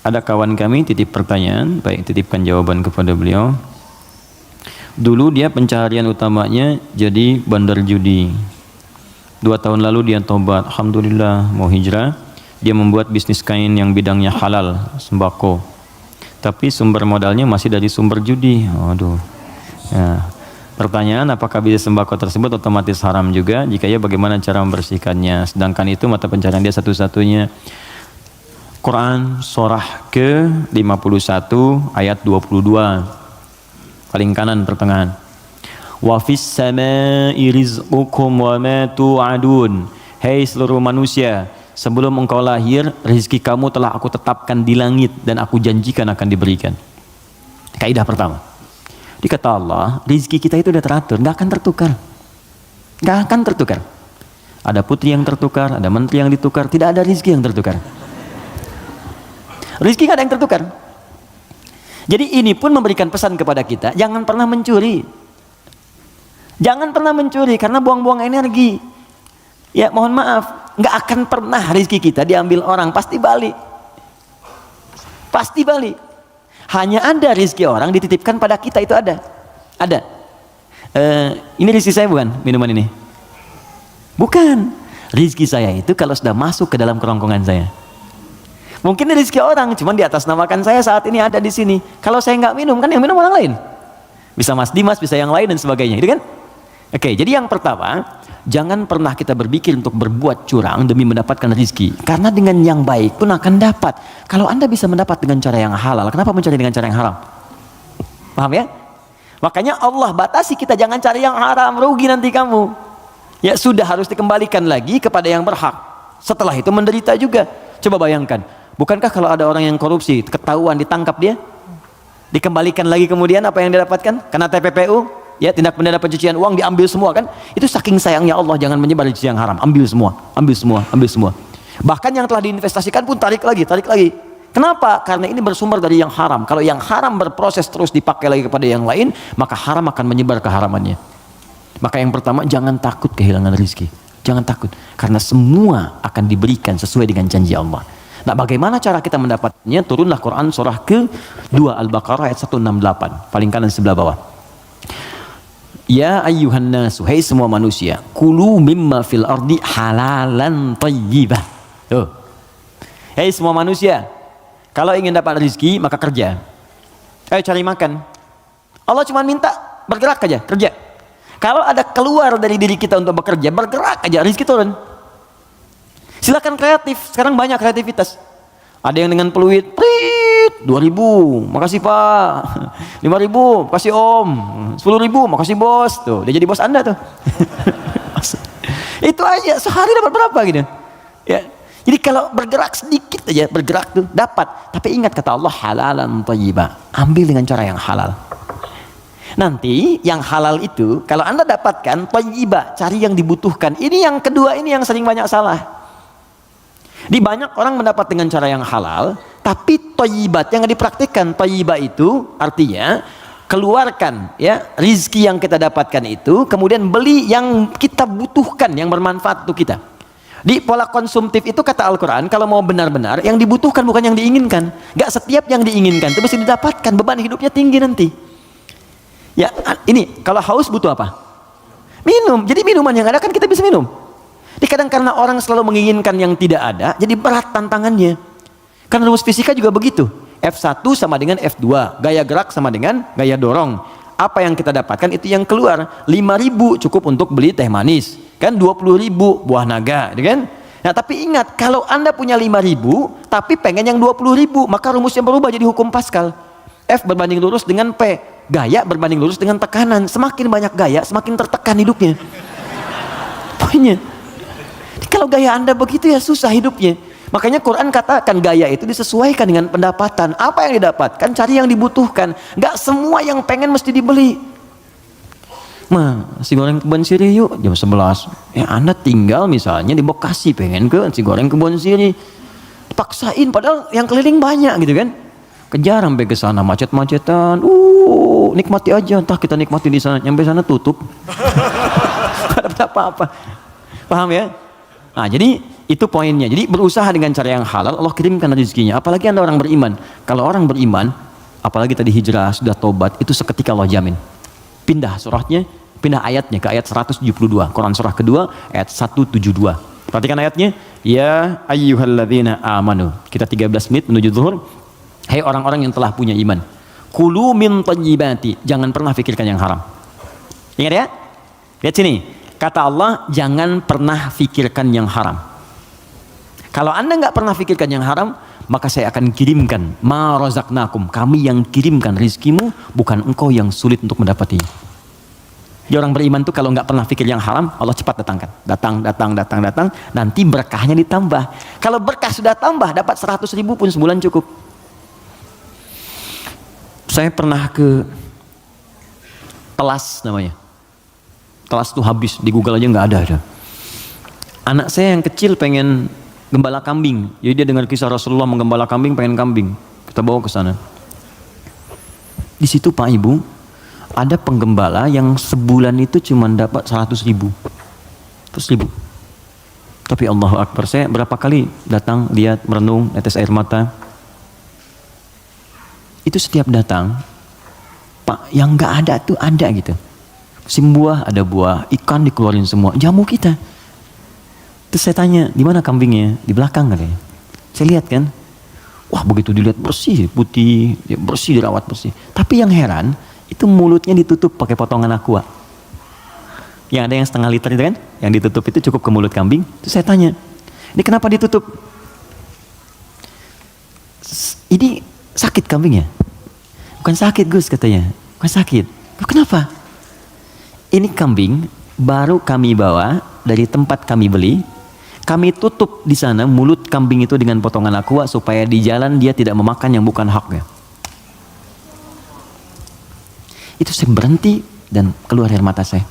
Ada kawan kami titip pertanyaan, baik titipkan jawaban kepada beliau. Dulu dia pencaharian utamanya jadi bandar judi. 2 tahun lalu dia tobat, alhamdulillah mau hijrah. Dia membuat bisnis kain yang bidangnya halal, sembako. Tapi sumber modalnya masih dari sumber judi. Waduh. Ya. Pertanyaan, apakah bisnis sembako tersebut otomatis haram juga? Jika ya, bagaimana cara membersihkannya? Sedangkan itu mata pencaharian dia satu-satunya. Quran surah ke-51 ayat 22 paling kanan pertengahan. Wa fis samaa'i rizqukum wa ma tu'adun. Hei seluruh manusia, sebelum engkau lahir rezeki kamu telah aku tetapkan di langit dan aku janjikan akan diberikan. Kaidah pertama. Dikata Allah, rezeki kita itu sudah teratur, enggak akan tertukar. Enggak akan tertukar. Ada putri yang tertukar, ada menteri yang ditukar, tidak ada rezeki yang tertukar. Rizki nggak ada yang tertukar. Jadi ini pun memberikan pesan kepada kita, jangan pernah mencuri. Jangan pernah mencuri karena buang-buang energi. Ya mohon maaf, nggak akan pernah rizki kita diambil orang, pasti balik. Pasti balik. Hanya ada rizki orang dititipkan pada kita, itu ada. Ada. Ini rizki saya bukan minuman ini? Bukan. Rizki saya itu kalau sudah masuk ke dalam kerongkongan saya. Mungkin ini rezeki orang, cuman di atas namakan saya saat ini ada di sini. Kalau saya nggak minum, kan yang minum orang lain. Bisa Mas Dimas, bisa yang lain dan sebagainya, gitu kan? Oke, jadi yang pertama, jangan pernah kita berpikir untuk berbuat curang demi mendapatkan rezeki. Karena dengan yang baik pun akan dapat. Kalau Anda bisa mendapat dengan cara yang halal, kenapa mencari dengan cara yang haram? Paham ya? Makanya Allah batasi kita, jangan cari yang haram, rugi nanti kamu. Ya sudah, harus dikembalikan lagi kepada yang berhak. Setelah itu menderita juga. Coba bayangkan. Bukankah kalau ada orang yang korupsi, ketahuan, ditangkap dia, dikembalikan lagi kemudian apa yang dia dapatkan? Karena TPPU, ya tindak pidana pencucian uang diambil semua kan? Itu saking sayangnya Allah, jangan menyebar rezeki yang haram, ambil semua, ambil semua, ambil semua. Bahkan yang telah diinvestasikan pun tarik lagi, tarik lagi. Kenapa? Karena ini bersumber dari yang haram. Kalau yang haram berproses terus dipakai lagi kepada yang lain, maka haram akan menyebar keharamannya. Maka yang pertama, jangan takut kehilangan rezeki. Jangan takut, karena semua akan diberikan sesuai dengan janji Allah. Nah, bagaimana cara kita mendapatkannya? Turunlah Quran surah ke-2 Al-Baqarah ayat 168, paling kanan sebelah bawah. Ya ayyuhan nasu, hai semua manusia, kulu mimma fil ardi halalan thayyibah. Tuh. Hai semua manusia, kalau ingin dapat rezeki maka kerja. Ayo cari makan. Allah cuma minta bergerak aja, kerja. Kalau ada keluar dari diri kita untuk bekerja, bergerak aja, rezeki turun. Silakan kreatif, sekarang banyak kreativitas. Ada yang dengan peluit, 2.000, makasih Pak. 5.000, makasih Om. 10.000, makasih Bos. Tuh, dia jadi bos Anda tuh. Itu aja, sehari dapat berapa gitu. Ya. Jadi kalau bergerak sedikit aja, bergerak tuh dapat. Tapi ingat kata Allah, halalan thayyibah. Ambil dengan cara yang halal. Nanti yang halal itu kalau Anda dapatkan thayyibah, cari yang dibutuhkan. Ini yang kedua, ini yang sering banyak salah. Di banyak orang mendapat dengan cara yang halal, tapi thayyibat yang dipraktikkan. Thayyibah itu artinya keluarkan ya rizki yang kita dapatkan itu, kemudian beli yang kita butuhkan, yang bermanfaat untuk kita. Di pola konsumtif itu kata Al-Quran, kalau mau benar-benar yang dibutuhkan bukan yang diinginkan. Gak setiap yang diinginkan itu mesti didapatkan, beban hidupnya tinggi nanti. Ya ini kalau haus butuh apa? Minum. Jadi minuman yang ada kan kita bisa minum. Kadang karena orang selalu menginginkan yang tidak ada, jadi berat tantangannya. Karena rumus fisika juga begitu. F1 sama dengan F2, gaya gerak sama dengan gaya dorong. Apa yang kita dapatkan itu yang keluar. 5.000 cukup untuk beli teh manis, kan 20.000 buah naga, kan? Nah tapi ingat, kalau Anda punya 5.000 tapi pengen yang 20.000, maka rumusnya berubah jadi hukum Pascal. F berbanding lurus dengan P, gaya berbanding lurus dengan tekanan. Semakin banyak gaya, semakin tertekan hidupnya. Poinnya. Kalau gaya Anda begitu ya susah hidupnya. Makanya Quran katakan gaya itu disesuaikan dengan pendapatan. Apa yang didapatkan, cari yang dibutuhkan. Gak semua yang pengen mesti dibeli. Nasi goreng Kebon Sirih yuk jam 11. Ya Anda tinggal misalnya di Bekasi, pengen ke nasi goreng Kebon Sirih, paksain padahal yang keliling banyak gitu kan. Kejar sampai ke sana macet-macetan. Nikmati aja, entah kita nikmati di sana, nyampe sana tutup. Gak dapat apa-apa. Paham ya? Nah, jadi Itu poinnya. Jadi berusaha dengan cara yang halal, Allah kirimkan rezekinya. Apalagi Anda orang beriman. Kalau orang beriman, apalagi tadi hijrah, sudah tobat, itu seketika Allah jamin. Pindah surahnya, pindah ayatnya ke ayat 172. Quran surah kedua, ayat 172. Perhatikan ayatnya. Ya ayyuhalladzina amanu. Kita 13 menit menuju zuhur. Hai orang-orang yang telah punya iman. Kulu min thayyibati. Jangan pernah fikirkan yang haram. Ingat ya? Lihat sini. Kata Allah, jangan pernah fikirkan yang haram. Kalau Anda nggak pernah fikirkan yang haram, maka saya akan kirimkan ma razaqnakum. Kami yang kirimkan rizkimu, bukan engkau yang sulit untuk mendapatinya. Jadi orang beriman tuh kalau nggak pernah fikir yang haram, Allah cepat datangkan. Datang. Nanti berkahnya ditambah. Kalau berkah sudah tambah, dapat 100.000 pun sebulan cukup. Saya pernah ke Telas namanya. Telas tuh habis, di Google aja nggak ada. Anak saya yang kecil pengen gembala kambing. Jadi dia dengar kisah Rasulullah menggembala kambing, pengen kambing. Kita bawa ke sana. Di situ Pak Ibu, ada penggembala yang sebulan itu cuma dapat 100.000. 100.000. Tapi Allahu Akbar, saya berapa kali datang, lihat, merenung, netes air mata. Itu setiap datang, Pak, yang nggak ada tuh ada gitu. Musim buah ada buah, ikan dikeluarin semua, jamu kita. Terus saya tanya, di mana kambingnya? Di belakang katanya. Saya lihat kan, wah begitu dilihat bersih, putih, bersih, dirawat bersih. Tapi yang heran, itu mulutnya ditutup pakai potongan aqua. Yang ada yang setengah liter itu kan, yang ditutup itu cukup ke mulut kambing. Terus saya tanya, ini kenapa ditutup? Ini sakit kambingnya? Bukan sakit Gus katanya, bukan sakit. Kenapa? Ini kambing baru kami bawa dari tempat kami beli. Kami tutup di sana mulut kambing itu dengan potongan aqua supaya di jalan dia tidak memakan yang bukan haknya. Itu saya berhenti dan keluar air mata saya.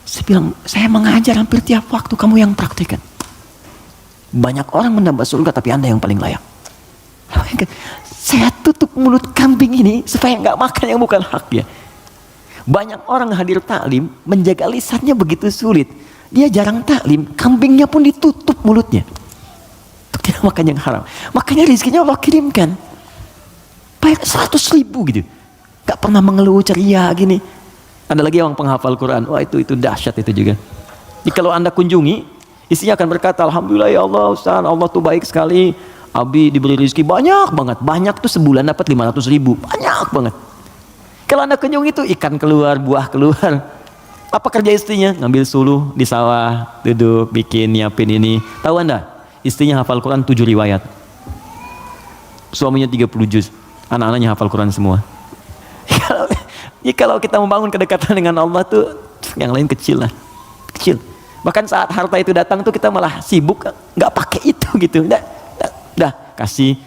Saya bilang, saya mengajar hampir tiap waktu, kamu yang praktekkan. Banyak orang mendapat surga tapi Anda yang paling layak. Saya tutup mulut kambing ini supaya nggak makan yang bukan haknya. Banyak orang hadir taklim menjaga lisannya begitu sulit. Dia jarang taklim, kambingnya pun ditutup mulutnya untuk tidak makan yang haram. Makanya rezekinya Allah kirimkan. Bayar 100.000 gitu. Gak pernah mengeluh ceria gini. Ada lagi orang penghafal Quran. Wah itu dahsyat itu juga. Jadi kalau Anda kunjungi, istrinya akan berkata, Alhamdulillah ya Allah Ustaz, Allah tuh baik sekali. Abi diberi rezeki banyak banget. Banyak tuh sebulan dapat 500.000. Banyak banget. Kalau Anda kunjungi itu ikan keluar, buah keluar. Apa kerja istrinya? Ngambil suluh di sawah, duduk, bikin, nyiapin ini. Tahu Anda? Istrinya hafal Quran 7 riwayat. Suaminya 30 juz. Anak-anaknya hafal Quran semua. Kalau kita membangun kedekatan dengan Allah tuh, yang lain kecil lah. Kecil. Bahkan saat harta itu datang tuh kita malah sibuk, nggak pakai itu gitu. Dah, kasih.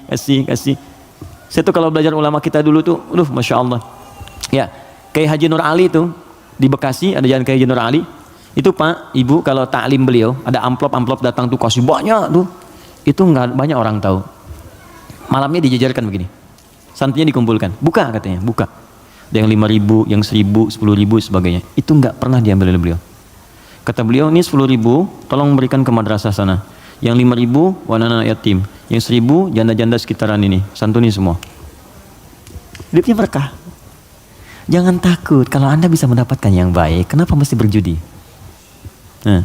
Saya tuh kalau belajar ulama kita dulu tuh, Masya Allah. Ya, kayak Haji Nur Ali tuh, di Bekasi ada jalan kayak Haji Nur Ali. Itu Pak, Ibu kalau taklim beliau ada amplop datang tuh kasih banyak tuh. Itu nggak banyak orang tahu. Malamnya dijajarkan begini. Santrinya dikumpulkan. Buka katanya, buka. Ada yang 5.000, yang 1.000, 10.000 sebagainya. Itu nggak pernah diambil oleh beliau. Kata beliau, ini 10.000 tolong berikan ke madrasah sana. Yang 5.000 anak yatim. Yang 1.000 janda-janda sekitaran ini. Santuni semua. Hidupnya berkah. Jangan takut, kalau Anda bisa mendapatkan yang baik, kenapa mesti berjudi? Nah,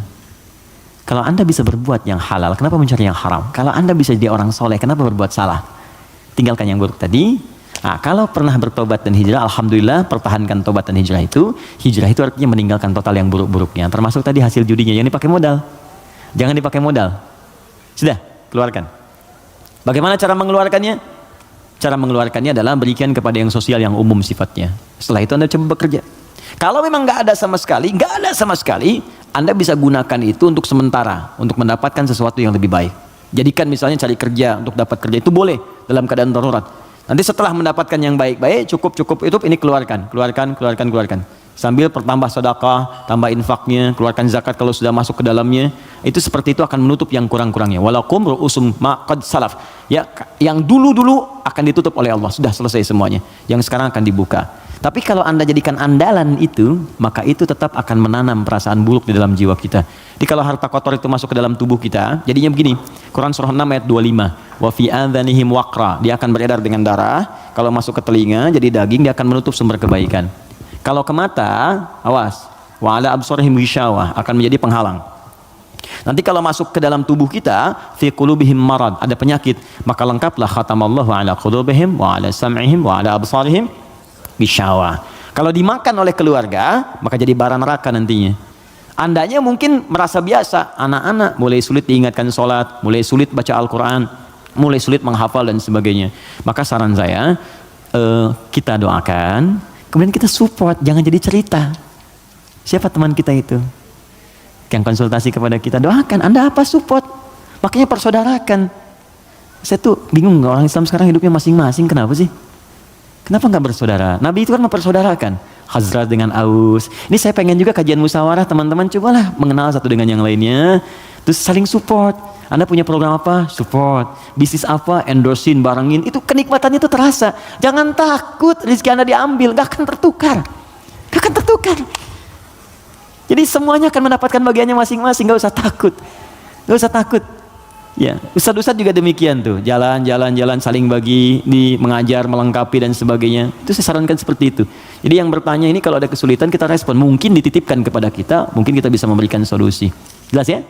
kalau Anda bisa berbuat yang halal, kenapa mencari yang haram? Kalau Anda bisa jadi orang soleh, kenapa berbuat salah? Tinggalkan yang buruk tadi. Nah, kalau pernah bertobat dan hijrah, alhamdulillah, pertahankan tobat dan hijrah itu. Hijrah itu artinya meninggalkan total yang buruk-buruknya. Termasuk tadi hasil judinya, yang dipakai modal. Jangan dipakai modal. Sudah, keluarkan. Bagaimana cara mengeluarkannya? Cara mengeluarkannya adalah berikan kepada yang sosial yang umum sifatnya. Setelah itu Anda coba bekerja. Kalau memang nggak ada sama sekali, Anda bisa gunakan itu untuk sementara, untuk mendapatkan sesuatu yang lebih baik. Jadikan misalnya cari kerja untuk dapat kerja itu boleh dalam keadaan darurat. Nanti setelah mendapatkan yang baik-baik, cukup itu ini keluarkan. Sambil pertambah sedekah, tambah infaknya, keluarkan zakat kalau sudah masuk ke dalamnya. Itu seperti itu akan menutup yang kurang-kurangnya. Walakum ru'usum ma qad salaf. Ya, yang dulu-dulu akan ditutup oleh Allah. Sudah selesai semuanya. Yang sekarang akan dibuka. Tapi kalau Anda jadikan andalan itu, maka itu tetap akan menanam perasaan buruk di dalam jiwa kita. Jadi kalau harta kotor itu masuk ke dalam tubuh kita, jadinya begini. Quran surah 6 ayat 25. Wa fi adhanihim waqra. Dia akan beredar dengan darah. Kalau masuk ke telinga jadi daging, dia akan menutup sumber kebaikan. Kalau ke mata, awas. Wa ala absarihim ghishawah, akan menjadi penghalang. Nanti kalau masuk ke dalam tubuh kita, fi qulubihim marad, ada penyakit, maka lengkaplah khatamallahu ala qulubihim wa ala sam'ihim wa ala absarihim ghishawah. Kalau dimakan oleh keluarga, maka jadi bara neraka nantinya. Andanya mungkin merasa biasa, anak-anak mulai sulit diingatkan sholat, mulai sulit baca Al-Quran, mulai sulit menghafal dan sebagainya. Maka saran saya, kita doakan, kemudian kita support, jangan jadi cerita. Siapa teman kita itu? Yang konsultasi kepada kita, doakan, Anda apa support? Makanya persaudarakan. Saya tuh bingung, orang Islam sekarang hidupnya masing-masing, kenapa sih? Kenapa nggak bersaudara? Nabi itu kan mempersaudarakan. Hazrat dengan Aus. Ini saya pengen juga kajian musyawarah, teman-teman cobalah mengenal satu dengan yang lainnya. Terus saling support. Anda punya program apa? Support. Bisnis apa? Endorsein, barengin. Itu kenikmatannya itu terasa. Jangan takut rezeki Anda diambil, nggak akan tertukar. Nggak akan tertukar. Jadi semuanya akan mendapatkan bagiannya masing-masing, nggak usah takut. Nggak usah takut. Ya, ustadz-ustadz juga demikian tuh, jalan saling bagi, mengajar, melengkapi dan sebagainya. Itu saya sarankan seperti itu. Jadi yang bertanya ini kalau ada kesulitan kita respon, mungkin dititipkan kepada kita, mungkin kita bisa memberikan solusi. Jelas ya?